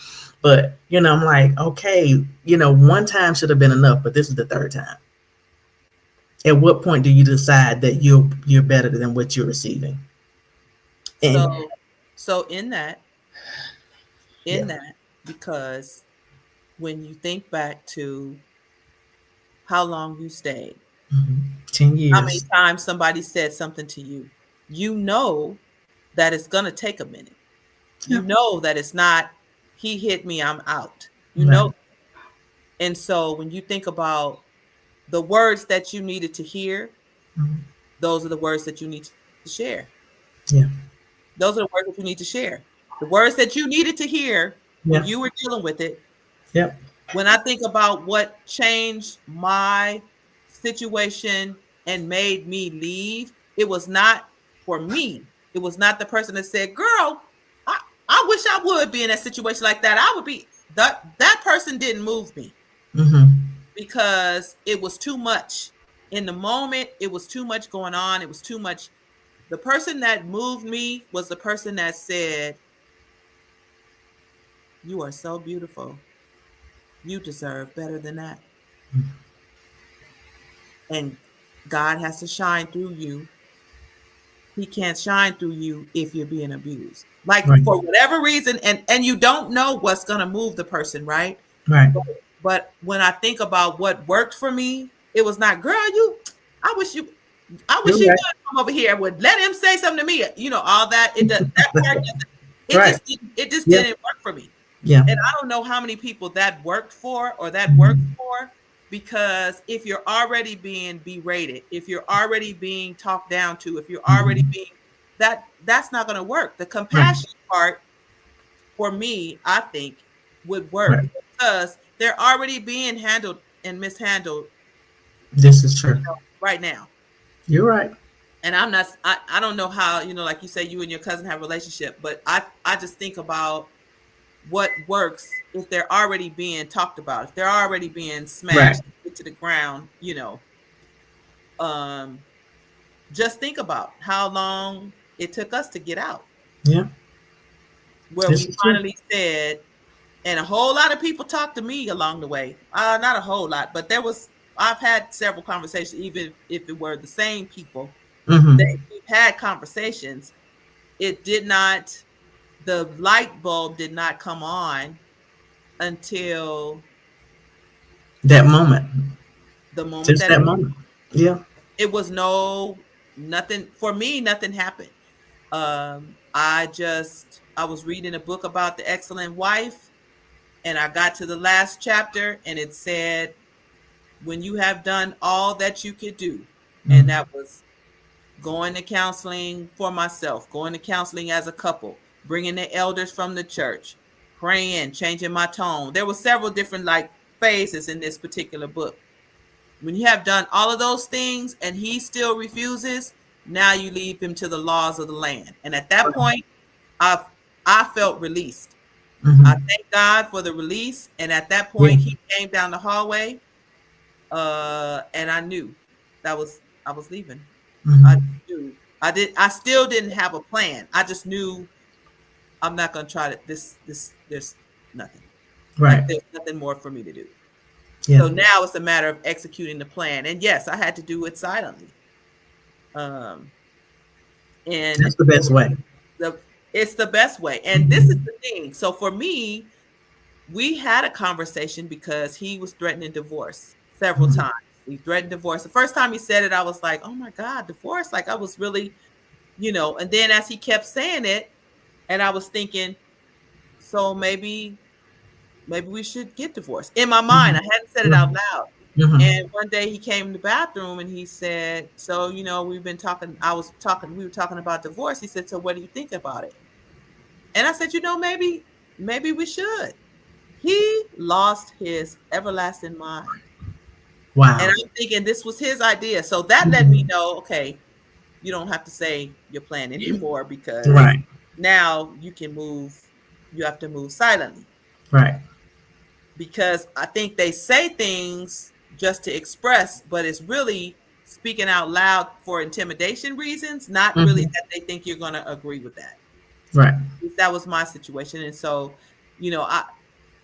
But I'm like, okay, one time should have been enough, but this is the third time. At what point do you decide that you're better than what you're receiving? And So in yeah. that, because when you think back to how long you stayed, 10 how many years. times somebody said something to you, you know that it's going to take a minute. You Yeah. know that it's not, he hit me, I'm out. You know. Right. And so when you think about the words that you needed to hear, Mhm. those are the words that you need to share. Yeah. Those are the words that you need to share. The words that you needed to hear when Yeah. you were dealing with it. Yep. When I think about what changed my situation and made me leave, it was not for me. It was not the person that said, "Girl, I wish I would be in a situation like that." I would be that person didn't move me Mm-hmm. because it was too much. In the moment, it was too much going on. It was too much. The person that moved me was the person that said, "You are so beautiful. You deserve better than that." And God has to shine through you. He can't shine through you if you're being abused. Like Right. for whatever reason, and you don't know what's gonna move the person, right? Right. But when I think about what worked for me, it was not, girl, I wish you I wish You're he right. would come over here. Would let him say something to me. All that that part Right. it just Yeah. didn't work for me. Yeah. And I don't know how many people that worked for or that worked Mhm. for, because if you're already being berated, if you're already being talked down to, if you're already Mhm. being that's not going to work. The Right. compassion part for me, I think, would work Right. because they're already being handled and mishandled This is true. right now. You're right. And I don't know how, like you say, you and your cousin have a relationship, but I just think about what works if they're already being talked about, if they're already being Right. smashed into the ground, you know. Um, just think about how long it took us to get out, Yeah. where This we is true. finally said, and a whole lot of people talked to me along the way. Not a whole lot, but I've had several conversations, even if it were the same people that Mm-hmm. we've had conversations. It did not, the light bulb did not come on until That moment. the moment Just that it that did. moment. Yeah. It was nothing for me, nothing happened. I was reading a book about the excellent wife, and I got to the last chapter, and it said, when you have done all that you could do, and Mm-hmm. that was going to counseling for myself, going to counseling as a couple, bringing the elders from the church, praying, changing my tone. There were several different like phases in this particular book. When you have done all of those things and he still refuses, now you leave him to the laws of the land. And at that point, I I felt released. I Mm-hmm. thank God for the release. And at that Yeah. point, he came down the hallway, and I knew that was I was leaving. I Mm-hmm. knew. I still didn't have a plan. I just knew I'm not gonna try to there's nothing. Right. Like there's nothing more for me to do. Yeah. So now it's a matter of executing the plan. And yes, I had to do it silently. Um and That's the best way. the it's the best way. And this is Mm-hmm. the thing. So for me, we had a conversation because he was threatening divorce several Mm-hmm. times. He threatened divorce. The first time he said it, I was like, oh my God, divorce. Like I was really, and then as he kept saying it, and I was thinking, so maybe we should get divorced. In my mind, Mm-hmm. I hadn't said it Yeah. out loud. Mm-hmm. And one day he came in the bathroom and he said, so, we've been talking, we were talking about divorce. He said, so what do you think about it? And I said, maybe we should. He lost his everlasting mind. And Wow. I'm thinking this was his idea. So that let me Mm-hmm. know, okay, you don't have to say your plan anymore because Right. now you have to move silently. Right. Because I think they say things just to express, but it's really speaking out loud for intimidation reasons, not really Mm-hmm. that they think you're going to agree with that. Right. That was my situation. And so, I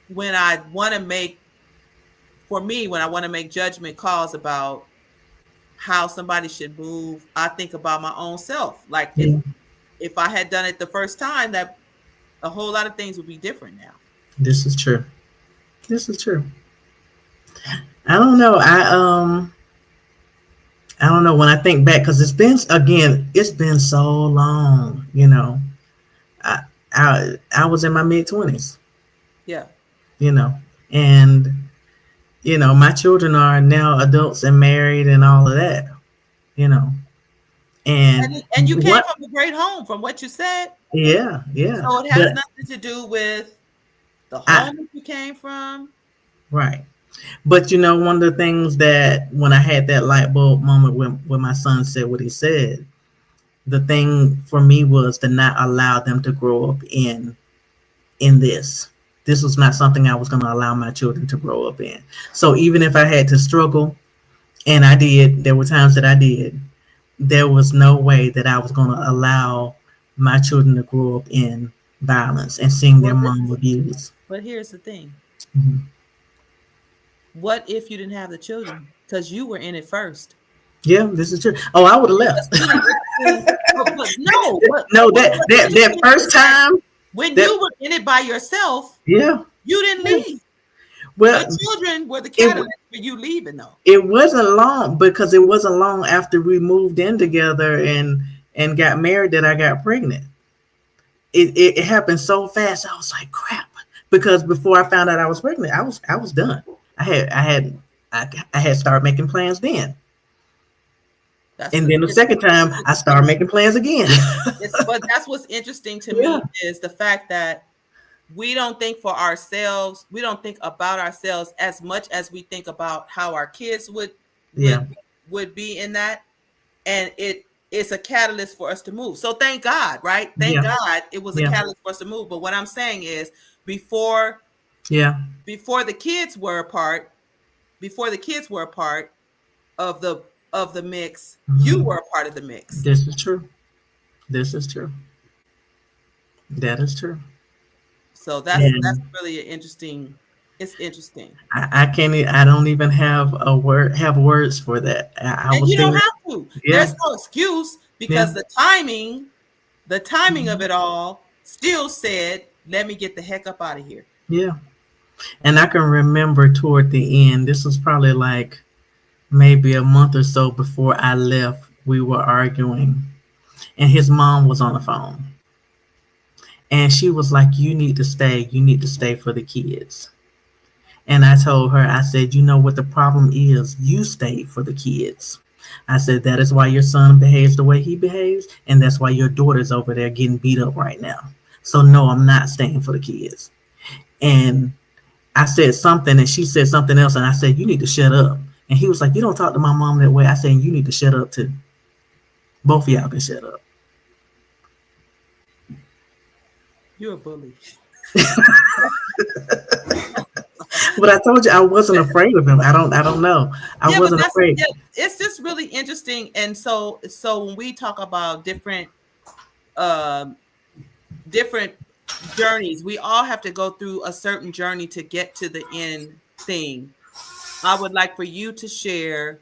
when I want to make for me when I want to make judgment calls about how somebody should move, I think about my own self. Like Yeah. if I had done it the first time, that a whole lot of things would be different now. This is true. This is true. I don't know. I don't know when I think back because it's been so long. I I was in my mid 20s. Yeah. You know, and my children are now adults and married and all of that. You know, and And you came what? from a great home from what you said. Yeah, yeah. So it has But nothing to do with the I home that you came from. right. But one of the things that when I had that light bulb moment when my son said what he said, the thing for me was to not allow them to grow up in this. This was not something I was going to allow my children to grow up in. So even if I had to struggle, and I did, there were times that I did, there was no way that I was going to allow my children to grow up in violence and seeing their Well, mom abused. but here's the thing. Mhm. What if you didn't have the children? Because you were in it first. Yeah, this is true. Oh, I would have left. See, but no, No, but the that difference first is that time, when that you were in it by yourself, yeah, you didn't yeah. leave. Your Well, children were the it catalyst for you leaving, though. it wasn't long because it wasn't long after we moved in together and got married that I got pregnant. It happened so fast. I was like, crap. Because before I found out I was pregnant, I was done. I had started making plans then. That's And the then the second time I started making plans again. but that's what's interesting to Yeah. me is the fact that we don't think for ourselves. We don't think about ourselves as much as we think about how our kids would Yeah. would be in that. And it's a catalyst for us to move. So thank God, right? Thank Yeah. God it was a Yeah. catalyst for us to move. But what I'm saying is before Yeah. before the kids were apart, before the kids were a part of the mix, you Hmm. were a part of the mix. This is true. This is true. That is true. So that's And really an interesting. It's interesting. I can't. I don't even have a word. Have words for that. I And was you don't there. have to. Yeah. There's no excuse Yeah. because the timing of Mhm. it all still said, "Let me get the heck up out of here." Yeah. And I can remember toward the end. This was probably like maybe a month or so before I left. We were arguing, and his mom was on the phone, and she was like, "You need to stay. You need to stay for the kids." And I told her, I said, "You know what the problem is? You stayed for the kids." I said, "That is why your son behaves the way he behaves, and that's why your daughter's over there getting beat up right now. So, no, I'm not staying for the kids." And I said something, and she said something else, and I said, "You need to shut up." And he was like, "You don't talk to my mom that way." I said, "You need to shut up too. Both of y'all can shut up." You're a bully. But I told you I wasn't afraid of him. I don't know. I Yeah, but wasn't afraid. it's just really interesting. And so when we talk about um different journeys, we all have to go through a certain journey to get to the end thing. I would like for you to share,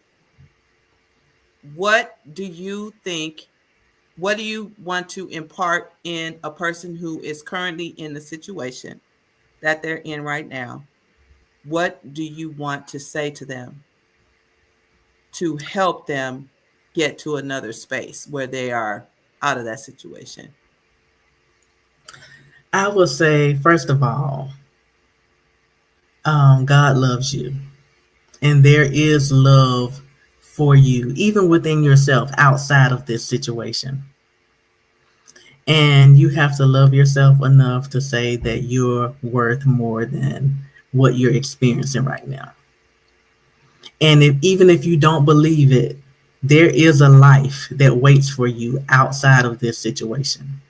what do you think, what do you want to impart in a person who is currently in the situation that they're in right now? What do you want to say to them to help them get to another space where they are out of that situation? I would say, first of all, God loves you, and there is love for you, even within yourself, outside of this situation. And you have to love yourself enough to say that you're worth more than what you're experiencing right now. And even if you don't believe it, there is a life that waits for you outside of this situation.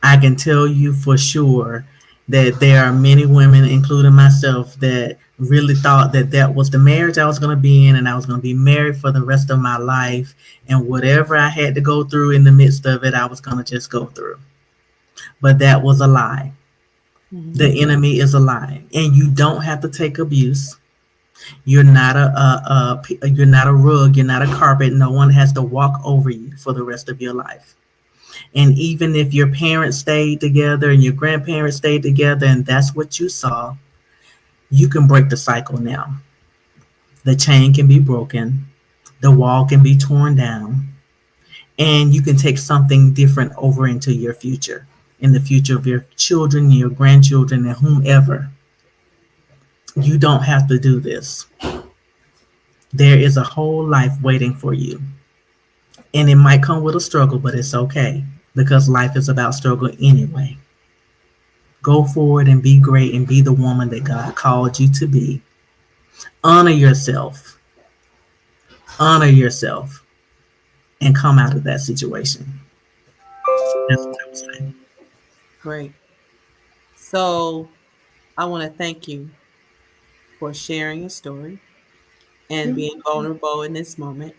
I can tell you for sure that there are many women, including myself, that really thought that that was the marriage I was going to be in, and I was going to be married for the rest of my life. And whatever I had to go through in the midst of it, I was going to just go through. But that was a lie. Mm-hmm. The enemy is a lie, and you don't have to take abuse. You're not you're not a rug. You're not a carpet. No one has to walk over you for the rest of your life. And even if your parents stayed together and your grandparents stayed together and that's what you saw, you can break the cycle now. The chain can be broken, the wall can be torn down, and you can take something different over into your future, in the future of your children, your grandchildren, and whomever. You don't have to do this. There is a whole life waiting for you. And it might come with a struggle, but it's okay because life is about struggle anyway. Go forward and be great and be the woman that God called you to be. Honor yourself. Honor yourself and come out of that situation. That's what I would say. Great. So I want to thank you for sharing your story and being vulnerable in this moment.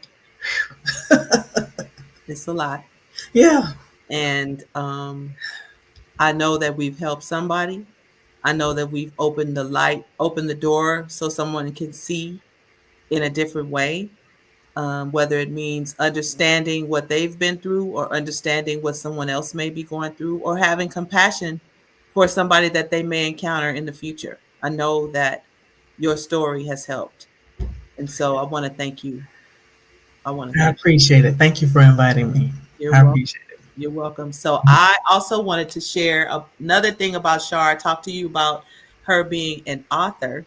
It's a lot. Yeah. And I know that we've helped somebody. I know that we've opened the door so someone can see in a different way, whether it means understanding what they've been through or understanding what someone else may be going through or having compassion for somebody that they may encounter in the future. I know that your story has helped. And so I want to thank you. I want to I thank you. appreciate it. Thank you for inviting me. You're I welcome. appreciate it. You're welcome. So I also wanted to share another thing about Char. Talk to you about her being an author.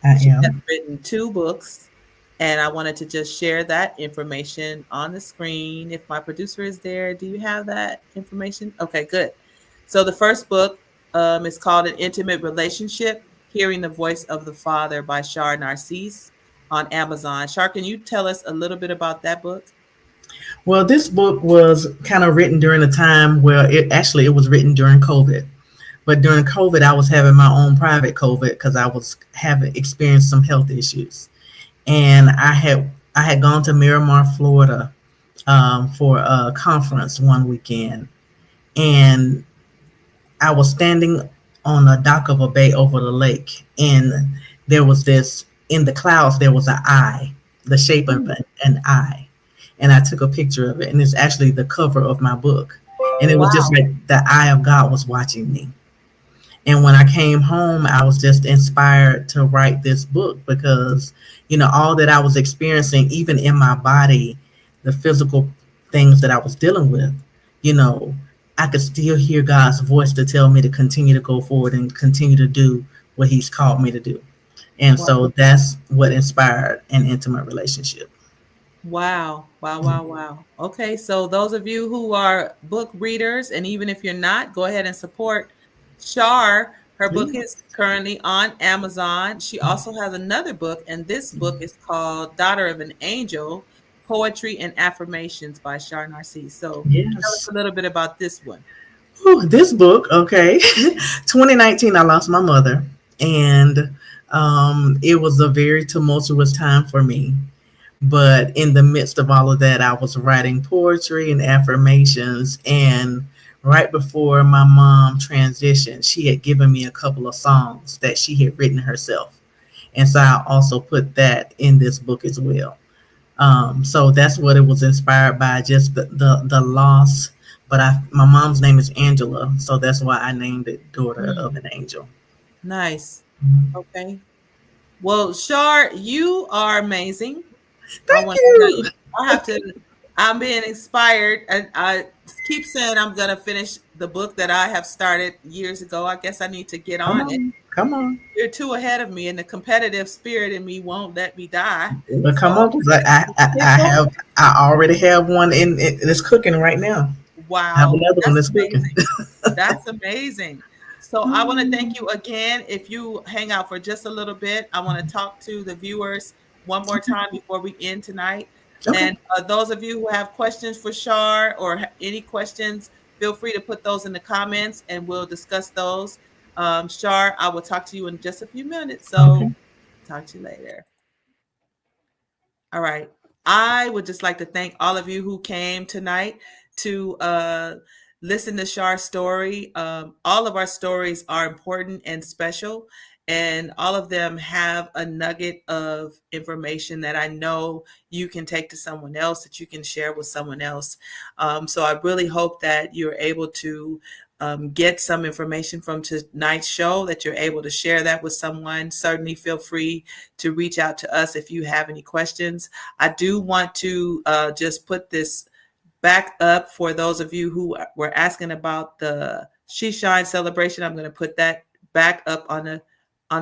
I She has am. written 2 books, and I wanted to just share that information on the screen. If my producer is there, do you have that information? Okay, good. So the first book is called An Intimate Relationship: Hearing the Voice of the Father by Char Narcisse on Amazon. Char, can you tell us a little bit about that book? Well, this book was kind of written during a time where it was written during COVID. But during COVID, I was having my own private COVID because I was having experienced some health issues, and I had gone to Miramar, Florida, for a conference one weekend, and I was standing on the dock of a bay over the lake, and there was this in the clouds. There was an eye, the shape of an eye, and I took a picture of it, and it's actually the cover of my book, and it was just Wow. like the eye of God was watching me. And when I came home, I was just inspired to write this book because, all that I was experiencing, even in my body, the physical things that I was dealing with, you know, I could still hear God's voice to tell me to continue to go forward and continue to do what He's called me to do. And Wow. so that's what inspired an intimate relationship. Wow. Wow. Wow. Wow. Okay. So, those of you who are book readers, and even if you're not, go ahead and support Char. Her book Please. is currently on Amazon. She also has another book, and this book is called Daughter of an Angel: Poetry and Affirmations by Char Narcisse. So, tell us Yes. a little bit about this one. Ooh, this book, okay. 2019, I lost my mother, and it was a very tumultuous time for me. But in the midst of all of that, I was writing poetry and affirmations. And right before my mom transitioned, she had given me a couple of songs that she had written herself. And so I also put that in this book as well. So that's what it was inspired by, just the loss. But my mom's name is Angela, so that's why I named it Daughter of Mm, an Angel. nice. Mhm. Okay. Well, Shar, you are amazing. I Thank want to tell you. you, I have to, I'm being inspired. And I keep saying I'm going to finish the book that I have started years ago. I guess I need to get Come on it. on, come on. You're too ahead of me, and the competitive spirit in me won't let me die. Well, So come on, because I get going. I already have one in it's cooking right now. I have Wow, another one that's that's cooking. amazing. That's amazing. So I want to thank you again. If you hang out for just a little bit, I want to talk to the viewers one more time before we end tonight. Okay, And those of you who have questions for Shar or any questions, feel free to put those in the comments and we'll discuss those. Shar, I will talk to you in just a few minutes. So okay, talk to you later. All right. I would just like to thank all of you who came tonight to listen to Char's story. All of our stories are important and special, and all of them have a nugget of information that I know you can take to someone else, that you can share with someone else. So I really hope that you're able to get some information from tonight's show, that you're able to share that with someone. Certainly feel free to reach out to us if you have any questions. I do want to just put this back up for those of you who were asking about the She Shine celebration. I'm going to put that back up on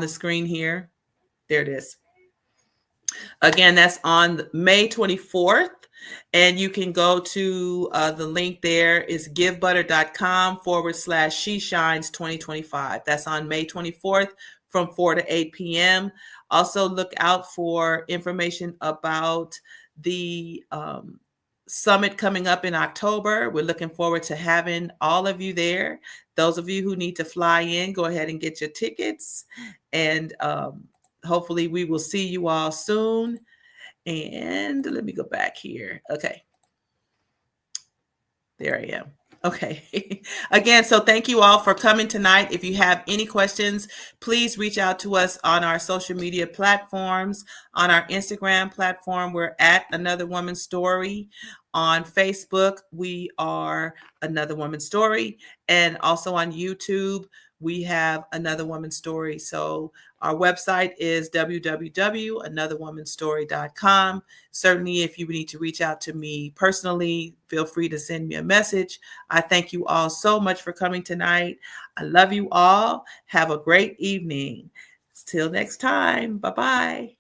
the screen here. There it is. Again, that's on May 24th. And you can go to the link there is givebutter.com/ She Shines 2025. That's on May 24th from 4 to 8 p.m. Also, look out for information about the summit coming up in October. We're looking forward to having all of you there. Those of you who need to fly in, go ahead and get your tickets. And hopefully, we will see you all soon. And let me go back here. Okay, there I am. Okay. Again, so thank you all for coming tonight. If you have any questions, please reach out to us on our social media platforms. On our Instagram platform, we're at Another Woman's Story. On Facebook, we are Another Woman's Story. And also on YouTube, we have Another Woman's Story. So our website is www.anotherwomanstory.com. Certainly, if you need to reach out to me personally, feel free to send me a message. I thank you all so much for coming tonight. I love you all. Have a great evening. Till next time. Bye bye.